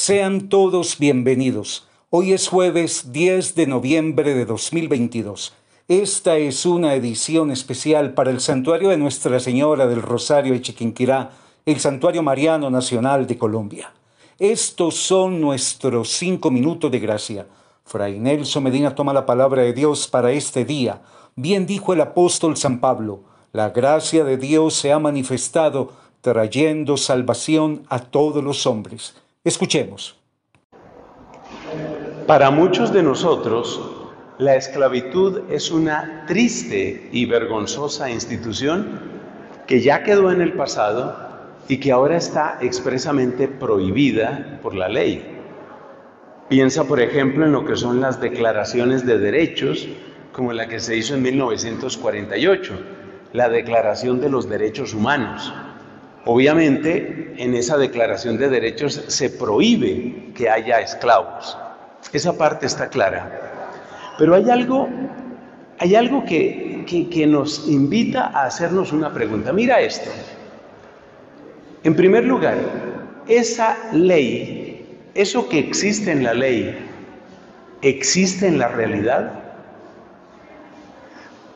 Sean todos bienvenidos. Hoy es jueves 10 de noviembre de 2022. Esta es una edición especial para el Santuario de Nuestra Señora del Rosario de Chiquinquirá, el Santuario Mariano Nacional de Colombia. Estos son nuestros 5 minutos de gracia. Fray Nelson Medina toma la palabra de Dios para este día. Bien dijo el apóstol San Pablo, la gracia de Dios se ha manifestado trayendo salvación a todos los hombres. Escuchemos. Para muchos de nosotros, la esclavitud es una triste y vergonzosa institución que ya quedó en el pasado y que ahora está expresamente prohibida por la ley. Piensa, por ejemplo, en lo que son las declaraciones de derechos, como la que se hizo en 1948, la Declaración de los Derechos Humanos. Obviamente, en esa Declaración de Derechos se prohíbe que haya esclavos. Esa parte está clara. Pero hay algo que nos invita a hacernos una pregunta. Mira esto. En primer lugar, esa ley, eso que existe en la ley, ¿existe en la realidad?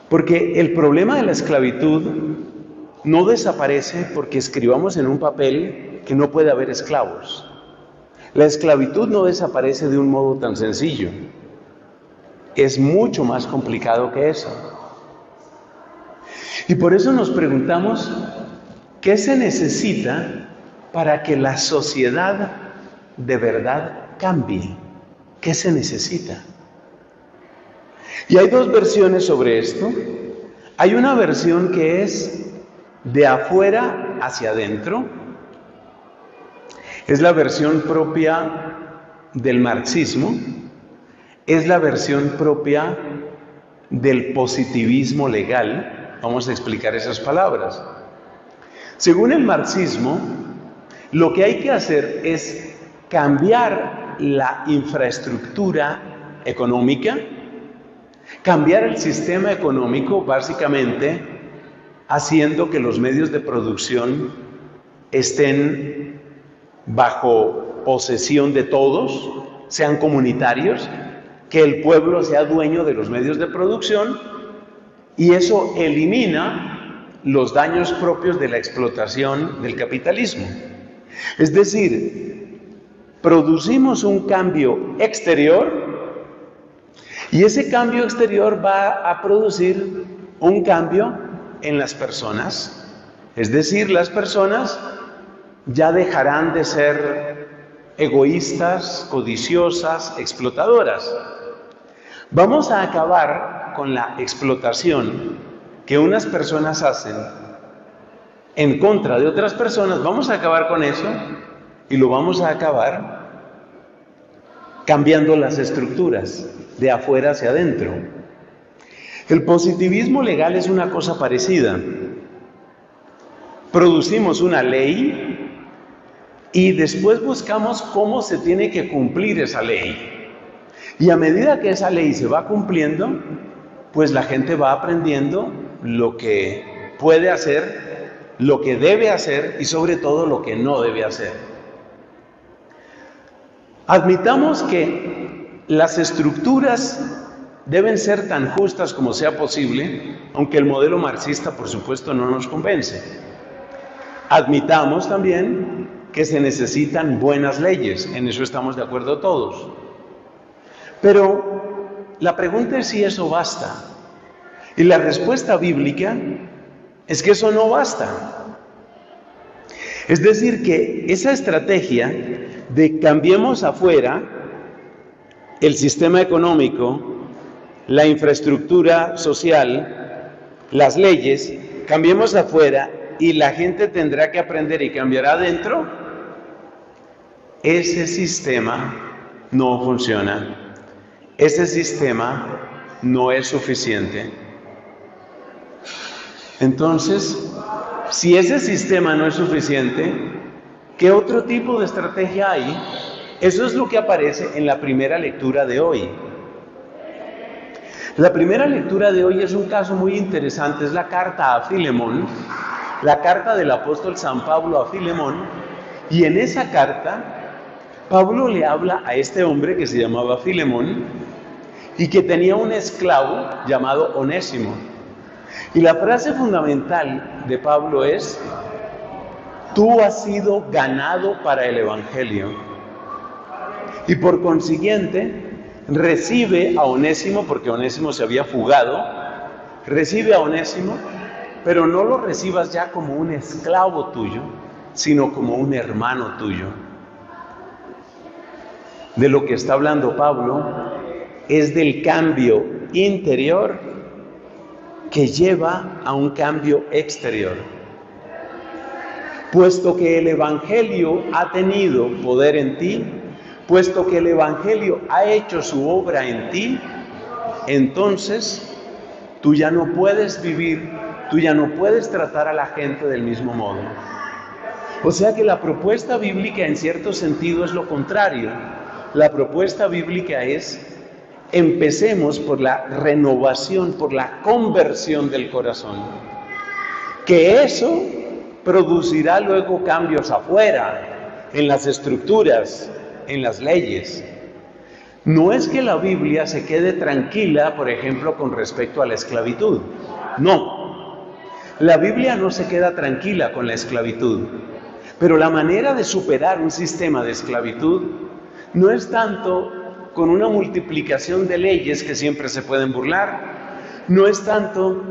Porque el problema de la esclavitud no desaparece porque escribamos en un papel que no puede haber esclavos. La esclavitud no desaparece de un modo tan sencillo. Es mucho más complicado que eso. Y por eso nos preguntamos, ¿qué se necesita para que la sociedad de verdad cambie? ¿Qué se necesita? Y hay dos versiones sobre esto. Hay una versión que es de afuera hacia adentro. Es la versión propia del marxismo. Es la versión propia del positivismo legal. Vamos a explicar esas palabras. Según el marxismo, lo que hay que hacer es cambiar la infraestructura económica, cambiar el sistema económico, básicamente haciendo que los medios de producción estén bajo posesión de todos, sean comunitarios, que el pueblo sea dueño de los medios de producción, y eso elimina los daños propios de la explotación del capitalismo. Es decir, producimos un cambio exterior y ese cambio exterior va a producir un cambio en las personas. Es decir, las personas ya dejarán de ser egoístas, codiciosas, explotadoras. Vamos a acabar con la explotación que unas personas hacen en contra de otras personas. Vamos a acabar con eso y lo vamos a acabar cambiando las estructuras de afuera hacia adentro. El positivismo legal es una cosa parecida. Producimos una ley y después buscamos cómo se tiene que cumplir esa ley. Y a medida que esa ley se va cumpliendo, pues la gente va aprendiendo lo que puede hacer, lo que debe hacer y sobre todo lo que no debe hacer. Admitamos que las estructuras deben ser tan justas como sea posible, aunque el modelo marxista, por supuesto, no nos convence. Admitamos también que se necesitan buenas leyes, en eso estamos de acuerdo todos. Pero la pregunta es si eso basta. Y la respuesta bíblica es que eso no basta. Es decir, que esa estrategia de cambiemos afuera el sistema económico, la infraestructura social, las leyes, cambiemos afuera y la gente tendrá que aprender y cambiar adentro, ese sistema no funciona. Ese sistema no es suficiente. Entonces, si ese sistema no es suficiente, ¿qué otro tipo de estrategia hay? Eso es lo que aparece en la primera lectura de hoy. La primera lectura de hoy es un caso muy interesante, es la carta a Filemón, la carta del apóstol San Pablo a Filemón, y en esa carta Pablo le habla a este hombre que se llamaba Filemón y que tenía un esclavo llamado Onésimo. Y la frase fundamental de Pablo es: tú has sido ganado para el Evangelio. Y por consiguiente, recibe a Onésimo, porque Onésimo se había fugado, recibe a Onésimo, pero no lo recibas ya como un esclavo tuyo, sino como un hermano tuyo. De lo que está hablando Pablo es del cambio interior que lleva a un cambio exterior. Puesto que el Evangelio ha tenido poder en ti, puesto que el Evangelio ha hecho su obra en ti, entonces tú ya no puedes vivir, tú ya no puedes tratar a la gente del mismo modo. O sea que la propuesta bíblica en cierto sentido es lo contrario. La propuesta bíblica es: empecemos por la renovación, por la conversión del corazón. Que eso producirá luego cambios afuera, en las estructuras, en las leyes. No es que la Biblia se quede tranquila, por ejemplo, con respecto a la esclavitud. No. La Biblia no se queda tranquila con la esclavitud. Pero la manera de superar un sistema de esclavitud no es tanto con una multiplicación de leyes que siempre se pueden burlar, no es tanto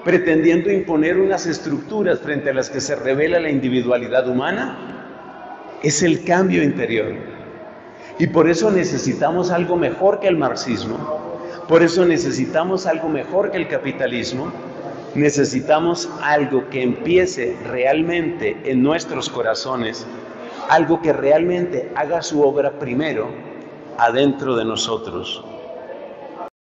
pretendiendo imponer unas estructuras frente a las que se revela la individualidad humana, es el cambio interior. Y por eso necesitamos algo mejor que el marxismo, por eso necesitamos algo mejor que el capitalismo, necesitamos algo que empiece realmente en nuestros corazones, algo que realmente haga su obra primero adentro de nosotros.